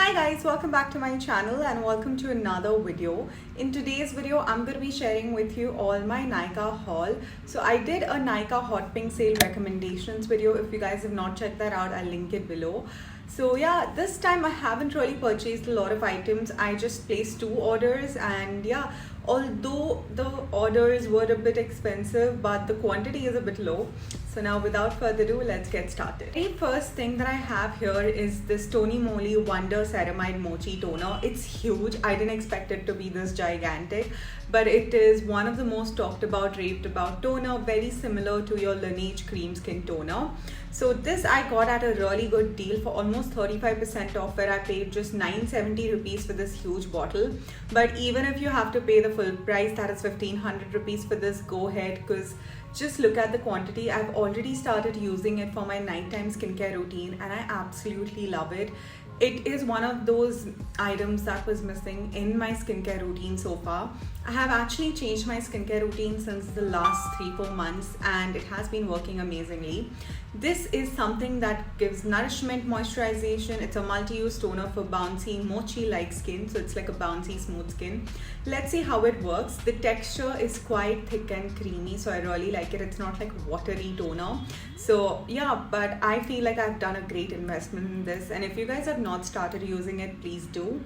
Hi guys, welcome back to my channel and welcome to another video. In today's video, I'm going to be sharing with you all my Nykaa haul. So I did a Nykaa hot pink sale recommendations video. If you guys have not checked that out, I'll link it below. So yeah, this time I haven't really purchased a lot of items. I just placed 2 orders and yeah, although the orders were a bit expensive, but the quantity is a bit low. So now without further ado, let's get started. The first thing that I have here is this Tony Moly Wonder Ceramide Mochi Toner. It's huge. I didn't expect it to be this gigantic, but it is one of the most talked about, raved about toner, very similar to your Laneige Cream Skin Toner. So this I got at a really good deal for almost 35% off, where I paid just 970 rupees for this huge bottle. But even if you have to pay the full price, that is 1500 rupees for this, go ahead, because just look at the quantity. I've already started using it for my nighttime skincare routine and I absolutely love it. It is one of those items that was missing in my skincare routine so far. I have actually changed my skincare routine since the last 3-4 months and it has been working amazingly. This is something that gives nourishment, moisturization. It's a multi-use toner for bouncy, mochi-like skin. So it's like a bouncy, smooth skin. Let's see how it works. The texture is quite thick and creamy, so I really like it. It's not like watery toner. So yeah, but I feel like I've done a great investment in this. And if you guys have not started using it, please do.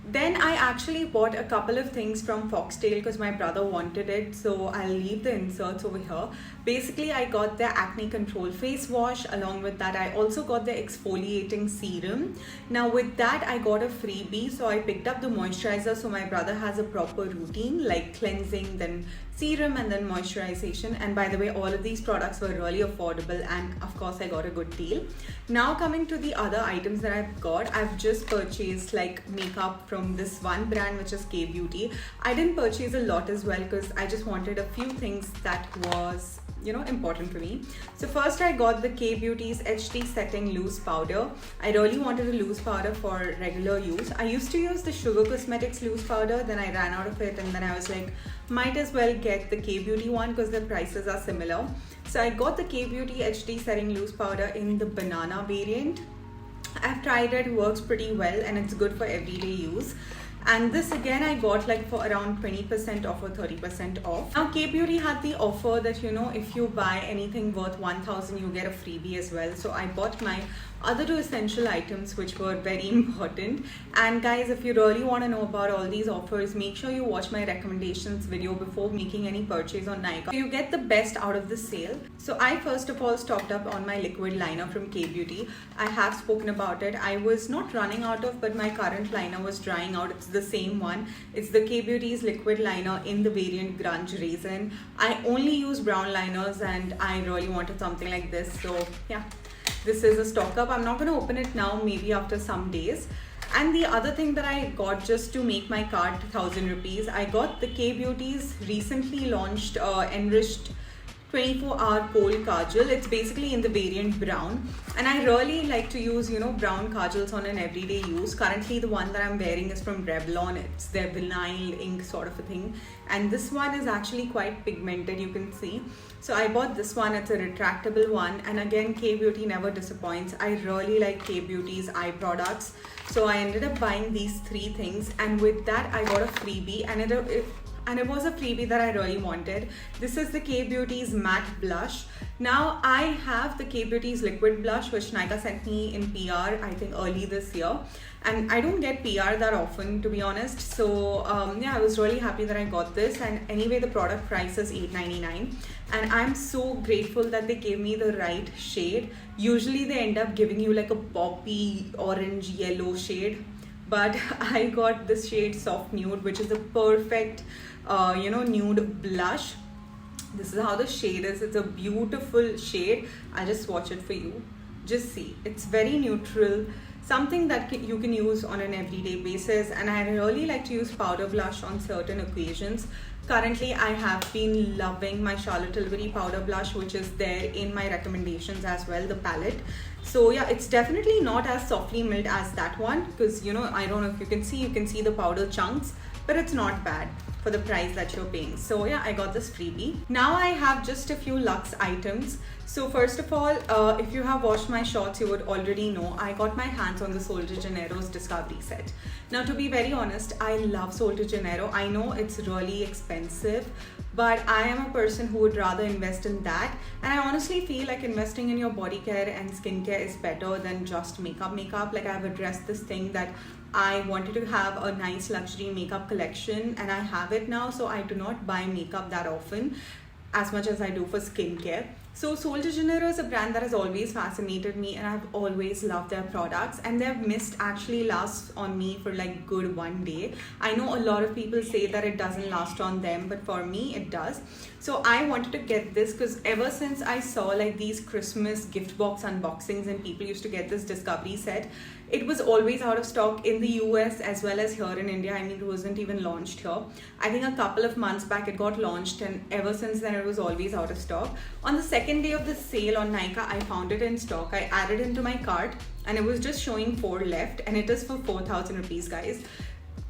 Then I actually bought a couple of things from Foxtail because my brother wanted it, so I'll leave the inserts over here. Basically, I got the acne control face wash. Along with that, I also got the exfoliating serum. Now with that, I got a freebie, so I picked up the moisturizer, so my brother has a proper routine like cleansing, then serum, and then moisturization. And by the way, all of these products were really affordable and of course I got a good deal. Now coming to the other items that I've just purchased like makeup from this one brand, which is K Beauty. I didn't purchase a lot as well because I just wanted a few things that was important for me. So first I got the K Beauty's HD Setting Loose Powder. I really wanted a loose powder for regular use. I used to use the Sugar Cosmetics loose powder, then I ran out of it and then I was like, might as well get the K Beauty one because the prices are similar. So I got the K Beauty HD Setting Loose Powder in the banana variant. I've tried it, works pretty well and it's good for everyday use. And this again I got like for around 20% off or 30% off. Now K Beauty had the offer that if you buy anything worth 1000 you get a freebie as well. So I bought my other 2 essential items which were very important. And guys, if you really want to know about all these offers, make sure you watch my recommendations video before making any purchase on Nykaa, so you get the best out of the sale. So I first of all stocked up on my liquid liner from K Beauty. I have spoken about it. I was not running out of, but my current liner was drying out. It's the same one. It's the K Beauty's liquid liner in the variant Grunge Raisin. I only use brown liners and I really wanted something like this, so yeah, this is a stock up. I'm not going to open it now, maybe after some days. And the other thing that I got just to make my cart 1000 rupees, I got the K Beauty's recently launched enriched 24-hour kohl kajal. It's basically in the variant brown and I really like to use brown kajals on an everyday use. Currently the one that I'm wearing is from Revlon. It's their vinyl ink sort of a thing, and this one is actually quite pigmented, you can see. So I bought this one. It's a retractable one, and again K Beauty never disappoints. I really like K Beauty's eye products, so I ended up buying these 3 things, and with that I got a freebie, and it was a freebie that I really wanted. This is the K Beauty's matte blush. Now I have the K Beauty's liquid blush, which Nykaa sent me in PR I think early this year, and I don't get PR that often, to be honest. So yeah, I was really happy that I got this, and anyway the product price is $8.99 and I'm so grateful that they gave me the right shade. Usually they end up giving you like a poppy orange yellow shade, but I got this shade Soft Nude, which is a perfect nude blush. This is how the shade is. It's a beautiful shade. I'll just swatch it for you. Just see, it's very neutral, something that you can use on an everyday basis, and I really like to use powder blush on certain occasions. Currently I have been loving my Charlotte Tilbury powder blush, which is there in my recommendations as well, the palette. So yeah, it's definitely not as softly milled as that one because I don't know if you can see the powder chunks. but it's not bad for the price that you're paying. So yeah, I got this freebie. Now I have just a few luxe items. So first of all, if you have watched my shorts, you would already know I got my hands on the Sol de Janeiro's Discovery set. Now to be very honest, I love Sol de Janeiro. I know it's really expensive, but I am a person who would rather invest in that, and I honestly feel like investing in your body care and skincare is better than just makeup. Like I've addressed this thing that I wanted to have a nice luxury makeup collection, and I have it now, so I do not buy makeup that often as much as I do for skincare. So Sol de Janeiro is a brand that has always fascinated me, and I've always loved their products, and their mist actually lasts on me for like good 1 day. I know a lot of people say that it doesn't last on them, but for me it does. So I wanted to get this because ever since I saw like these Christmas gift box unboxings and people used to get this Discovery set, it was always out of stock in the US as well as here in India. I mean, it wasn't even launched here. I think a couple of months back it got launched, and ever since then it was always out of stock. On the second day of the sale on Nykaa, I found it in stock. I added it into my cart and it was just showing 4 left, and it is for 4,000 rupees, guys.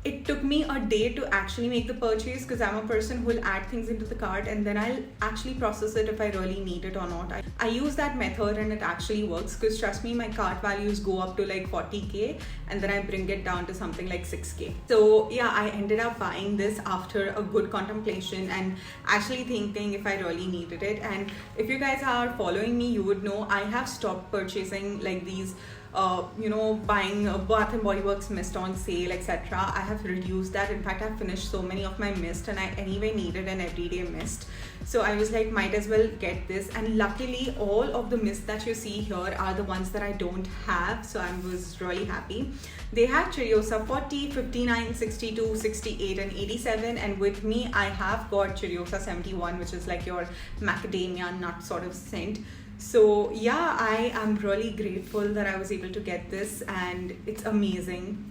It took me a day to actually make the purchase because I'm a person who will add things into the cart and then I'll actually process it if I really need it or not. I use that method and it actually works because trust me, my cart values go up to like 40k and then I bring it down to something like 6k. So yeah, I ended up buying this after a good contemplation and actually thinking if I really needed it. And if you guys are following me, you would know I have stopped purchasing like these buying Bath and Body Works mist on sale, etc. I have reduced that. In fact, I've finished so many of my mist and I anyway needed an everyday mist. So I was like, might as well get this. And luckily, all of the mist that you see here are the ones that I don't have. So I was really happy. They have Cheriosa 40, 59, 62, 68 and 87. And with me, I have got Cheriosa 71, which is like your macadamia nut sort of scent. So yeah, I am really grateful that I was able to get this and it's amazing.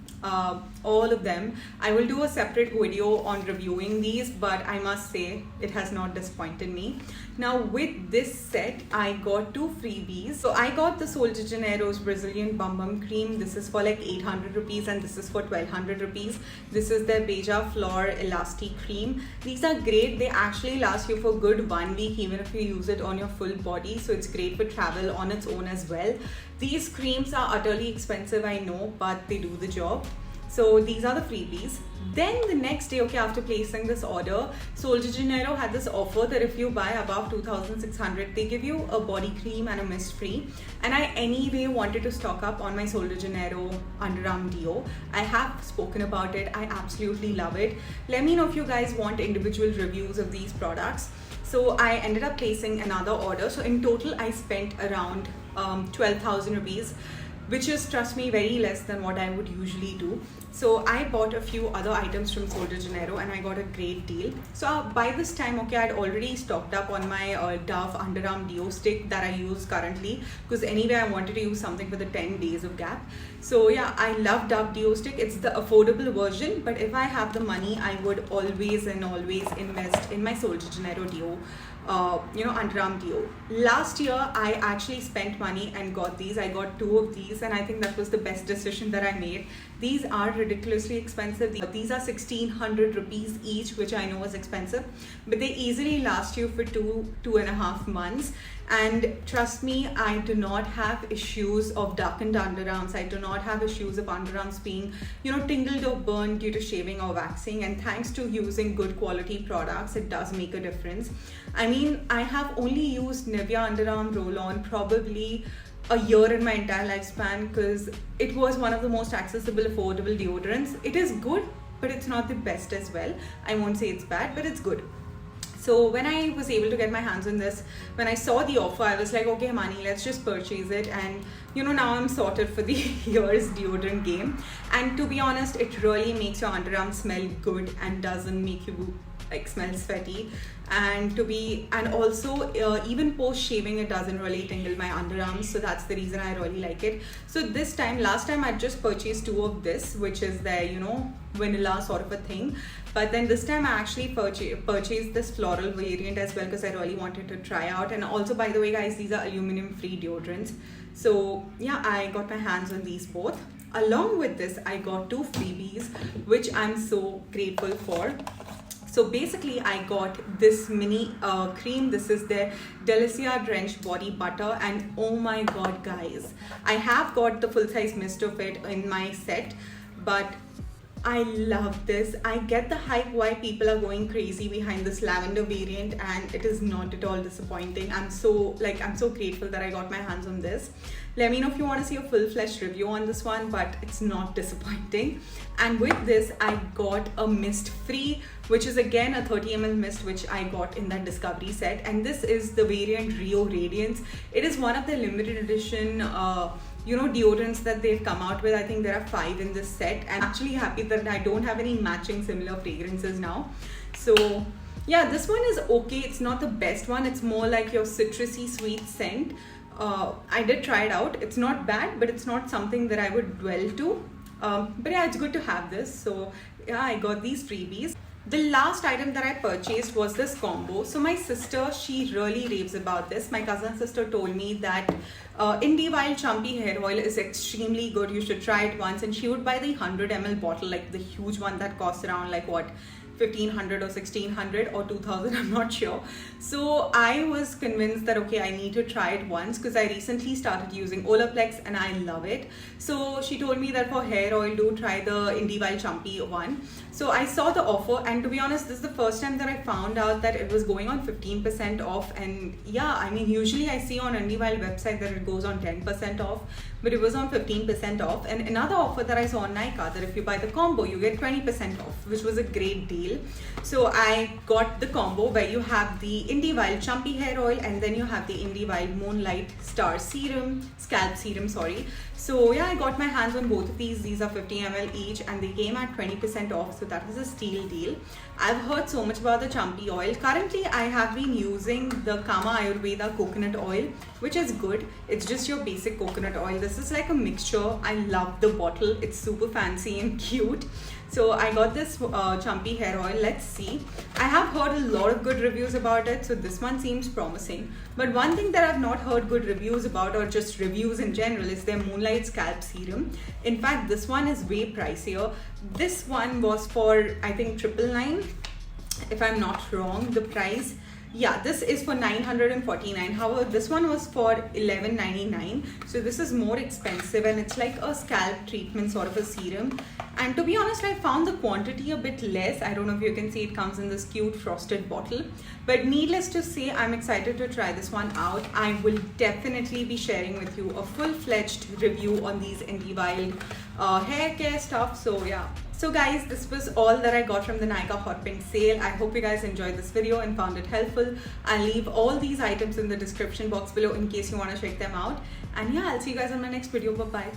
All of them. I will do a separate video on reviewing these, but I must say it has not disappointed me. Now with this set, I got 2 freebies. So I got the Sol de Janeiro's Brazilian Bum Bum Cream. This is for like 800 rupees and this is for 1200 rupees. This is their Beija Flor Elastic Cream. These are great. They actually last you for good 1 week even if you use it on your full body. So it's great for travel on its own as well. These creams are utterly expensive, I know, but they do the job. So these are the freebies. Then the next day, okay, after placing this order, Sol de Janeiro had this offer that if you buy above 2,600, they give you a body cream and a mist free. And I anyway wanted to stock up on my Sol de Janeiro underarm deo. I have spoken about it. I absolutely love it. Let me know if you guys want individual reviews of these products. So I ended up placing another order. So in total, I spent around 12,000 rupees, which is, trust me, very less than what I would usually do. So I bought a few other items from Sol de Janeiro and I got a great deal. So by this time, okay, I'd already stocked up on my Dove underarm deo stick that I use currently because anyway I wanted to use something for the 10 days of gap. So yeah, I love Dove deo stick. It's the affordable version, but if I have the money, I would always invest in my Sol de Janeiro deo. Underarm deo. Last year I actually spent money and got these. I got 2 of these and I think that was the best decision that I made. These are ridiculously expensive. These are 1,600 rupees each, which I know is expensive, but they easily last you for 2.5 months. And trust me, I do not have issues of darkened underarms. I do not have issues of underarms being, tingled or burned due to shaving or waxing. And thanks to using good quality products, it does make a difference. I mean, I have only used Nivea underarm roll-on probably a year in my entire lifespan because it was one of the most accessible, affordable deodorants. It is good, but it's not the best as well. I won't say it's bad, but it's good. So when I was able to get my hands on this, when I saw the offer, I was like, okay, Mani, let's just purchase it. And now I'm sorted for the year's deodorant game. And to be honest, it really makes your underarms smell good and doesn't make you like smell sweaty. And also even post shaving, it doesn't really tingle my underarms, so that's the reason I really like it. So last time I just purchased 2 of this, which is their vanilla sort of a thing, but then this time I actually purchased this floral variant as well because I really wanted to try out. And also, by the way guys, these are aluminum free deodorants. So yeah, I got my hands on these both. Along with this, I got 2 freebies, which I'm so grateful for. So basically, I got this mini cream. This is their Delicia Drenched Body Butter, and oh my god, guys, I have got the full size mist of it in my set, but I love this. I get the hype why people are going crazy behind this lavender variant, and it is not at all disappointing. I'm so grateful that I got my hands on this. Let me know if you want to see a full-fledged review on this one, but it's not disappointing. And with this, I got a mist free, which is again a 30 ml mist, which I got in that Discovery set. And this is the variant Rio Radiance. It is one of the limited edition deodorants that they've come out with. I think there are 5 in this set. I'm actually happy that I don't have any matching similar fragrances now. So yeah, this one is okay. It's not the best one. It's more like your citrusy sweet scent. I did try it out. It's not bad, but it's not something that I would dwell to. But yeah, it's good to have this. So yeah, I got these freebies. The last item that I purchased was this combo. So my sister, she really raves about this. My cousin sister told me that Indie Wild Chumpy hair oil is extremely good. You should try it once. And she would buy the 100 ml bottle, like the huge one that costs around like what, 1500 or 1600 or 2000, I'm not sure. So I was convinced that okay, I need to try it once, because I recently started using Olaplex and I love it. So she told me that for hair oil, do try the Indie Wild Chumpy one. So I saw the offer, and to be honest, this is the first time that I found out that it was going on 15% off. And yeah, I mean, usually I see on Indie Wild website that it goes on 10% off, but it was on 15% off. And another offer that I saw on Nykaa, that if you buy the combo, you get 20% off, which was a great deal. So I got the combo where you have the Indie Wild Chumpy hair oil, and then you have the Indie Wild Moonlight Scalp Serum, sorry. So yeah, I got my hands on both of these. These are 50 ml each, and they came at 20% off, so that was a steal deal. I've heard so much about the Chumpy oil. Currently, I have been using the Kama Ayurveda coconut oil, which is good. It's just your basic coconut oil. This is like a mixture. I love the bottle. It's super fancy and cute. So I got this Chumpy hair oil. Let's see. I have heard a lot of good reviews about it, so this one seems promising. But one thing that I've not heard good reviews about, or just reviews in general, is their Moonlight Scalp Serum. In fact, this one is way pricier. This one was for, I think, 999, if I'm not wrong, the price. Yeah, this is for 949. However, this one was for 1199. So this is more expensive, and it's like a scalp treatment sort of a serum. And to be honest, I found the quantity a bit less. I don't know if you can see, it comes in this cute frosted bottle. But needless to say, I'm excited to try this one out. I will definitely be sharing with you a full-fledged review on these Indie Wild hair care stuff. So yeah. So guys, this was all that I got from the Nykaa Hot Pink sale. I hope you guys enjoyed this video and found it helpful. I'll leave all these items in the description box below in case you want to check them out. And yeah, I'll see you guys on my next video. Bye-bye.